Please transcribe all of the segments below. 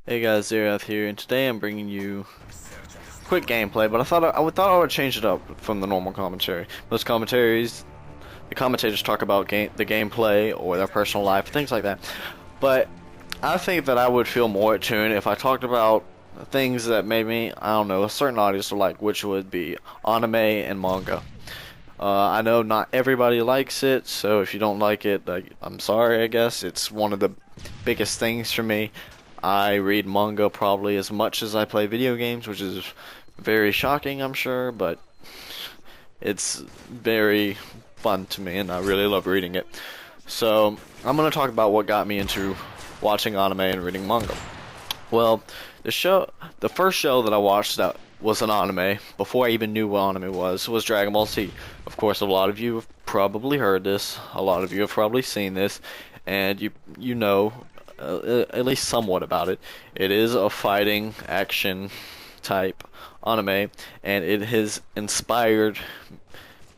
Hey guys, Xarioth here, and today I'm bringing you quick gameplay. But I thought I would change it up from the normal commentary. Most commentaries, the commentators talk about the gameplay or their personal life, things like that. But I think that I would feel more at tune if I talked about things that maybe I don't know a certain audience would like, which would be anime and manga. I know not everybody likes it, so if you don't like it, I'm sorry. I guess it's one of the biggest things for me. I read manga probably as much as I play video games, which is very shocking, I'm sure, but it's very fun to me, and I really love reading it. So, I'm going to talk about what got me into watching anime and reading manga. Well, the first show that I watched that was an anime, before I even knew what anime was Dragon Ball Z. Of course, a lot of you have probably heard this, a lot of you have probably seen this, and you know at least somewhat about it. It is a fighting action type anime, and it has inspired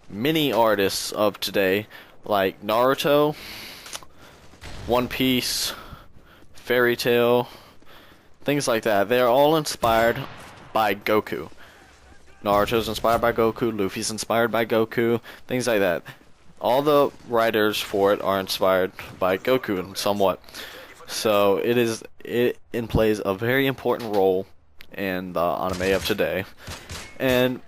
many artists of today, like Naruto, One Piece, Fairy Tail, things like that. They're all inspired by Goku. Naruto's inspired by Goku, Luffy's inspired by Goku, things like that. All the writers for it are inspired by Goku somewhat. So it plays a very important role in the anime of today. And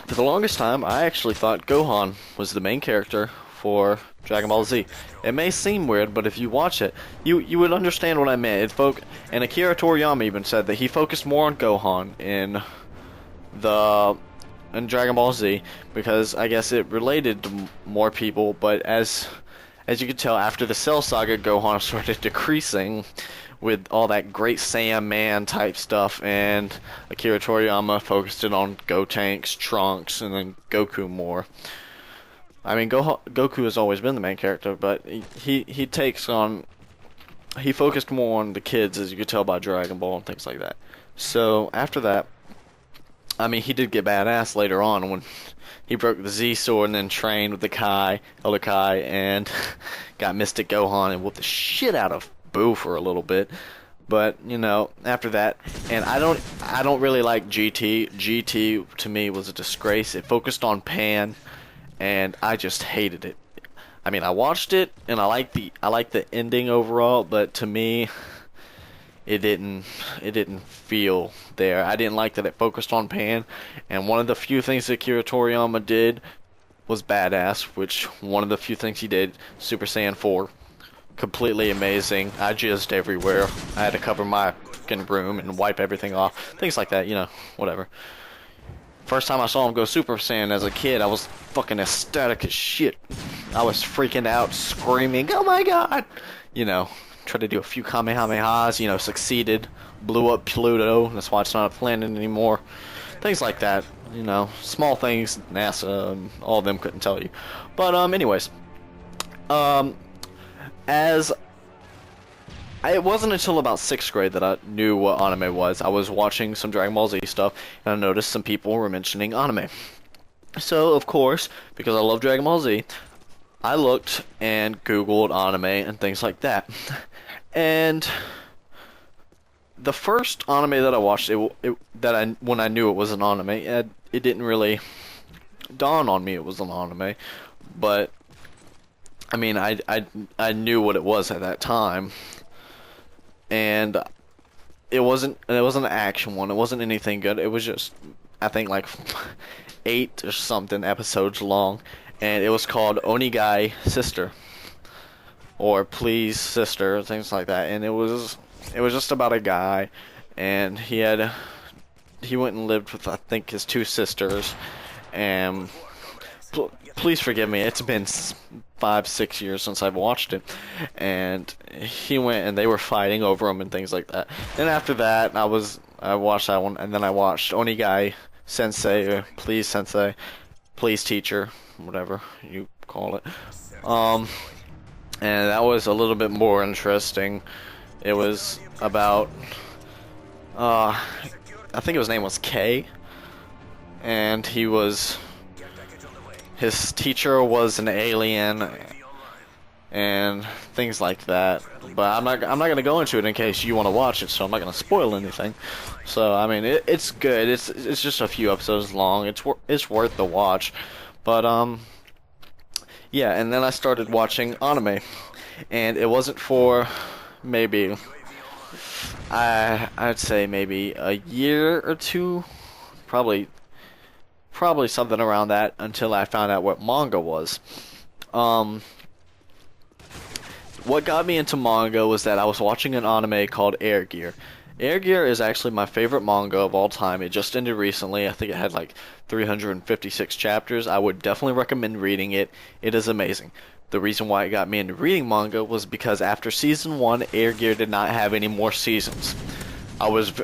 for the longest time, I actually thought Gohan was the main character for Dragon Ball Z. It may seem weird, but if you watch it, you would understand what I meant. And Akira Toriyama even said that he focused more on Gohan in Dragon Ball Z because I guess it related to more people. But as you can tell, after the Cell Saga, Gohan started decreasing with all that Great Saiyan Man type stuff, and Akira Toriyama focused it on Gotenks, Trunks, and then Goku more. I mean, Goku has always been the main character, but he focused more on the kids, as you could tell by Dragon Ball and things like that. So after that, I mean, he did get badass later on when he broke the Z sword and then trained with the Elder Kai, and got Mystic Gohan and whooped the shit out of Boo for a little bit. But after that, and I don't really like GT. GT to me was a disgrace. It focused on Pan, and I just hated it. I mean, I watched it and I liked the ending overall, but to me, it didn't feel there. I didn't like that it focused on Pan, and one of the few things that Akira Toriyama did was badass, which one of the few things he did, Super Saiyan 4. Completely amazing. I jizzed everywhere. I had to cover my fucking room and wipe everything off. Things like that, whatever. First time I saw him go Super Saiyan as a kid, I was fucking ecstatic as shit. I was freaking out, screaming, "Oh my god!" Tried to do a few Kamehamehas, succeeded, blew up Pluto, that's why it's not a planet anymore. Things like that, small things NASA and all of them couldn't tell you. But, anyways, as it wasn't until about 6th grade that I knew what anime was. I was watching some Dragon Ball Z stuff, and I noticed some people were mentioning anime. So, of course, because I love Dragon Ball Z, I looked and Googled anime and things like that. And the first anime that I watched, when I knew it was an anime, it didn't really dawn on me it was an anime. But I mean, I knew what it was at that time, and it wasn't an action one. It wasn't anything good. It was just, I think, like 8 or something episodes long, and it was called Onigai Sister, or Please Sister, things like that. And it was just about a guy, and he went and lived with, I think, his 2 sisters, and please forgive me, it's been 5-6 years since I've watched it, and he went and they were fighting over him and things like that. Then after that, I watched that one, and then I watched Onigai Sensei, or Please Sensei, Please Teacher, whatever you call it. And that was a little bit more interesting. It was about, I think his name was K, and his teacher was an alien, and things like that. But I'm not gonna go into it in case you want to watch it, so I'm not gonna spoil anything. So I mean, it's good. It's just a few episodes long. It's worth the watch. But yeah. And then I started watching anime, and it wasn't for maybe I'd say maybe a year or two, probably something around that, until I found out what manga was. Um, what got me into manga was that I was watching an anime called Air Gear. Air Gear is actually my favorite manga of all time. It just ended recently. I think it had like 356 chapters. I would definitely recommend reading it. It is amazing. The reason why it got me into reading manga was because after season 1, Air Gear did not have any more seasons. I was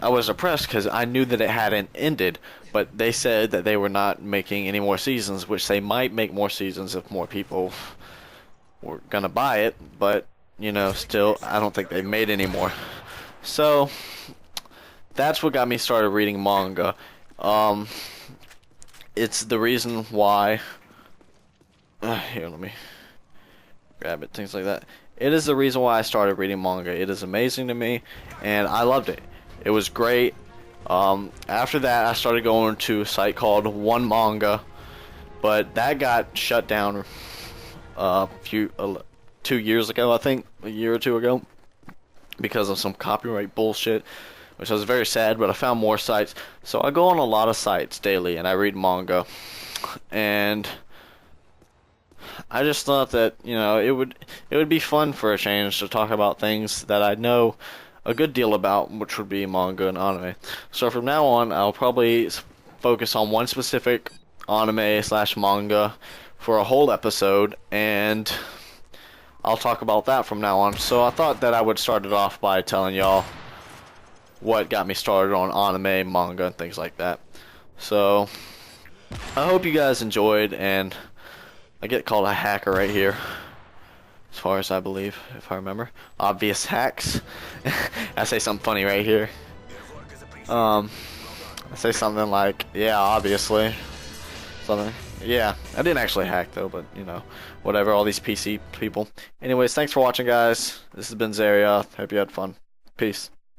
oppressed because I knew that it hadn't ended, but they said that they were not making any more seasons, which they might make more seasons if more people were gonna buy it, but you know, still, I don't think they made any more. So that's what got me started reading manga. It's the reason why. Here, let me grab it. Things like that. It is the reason why I started reading manga. It is amazing to me, and I loved it. It was great. After that, I started going to a site called One Manga, but that got shut down 2 years ago, I think, a year or two ago, because of some copyright bullshit, which was very sad. But I found more sites, so I go on a lot of sites daily, and I read manga, and I just thought that, you know, it would be fun for a change to talk about things that I know a good deal about, which would be manga and anime. So from now on, I'll probably focus on one specific anime slash manga for a whole episode, and I'll talk about that from now on. So I thought that I would start it off by telling y'all what got me started on anime, manga, and things like that. So I hope you guys enjoyed, and I get called a hacker right here, as far as I believe, if I remember. Obvious hacks. I say something funny right here. I say something like, yeah, obviously. Something. Yeah, I didn't actually hack though, but you know, whatever, all these PC people. Anyways, thanks for watching, guys. This has been Xarioth. Hope you had fun. Peace.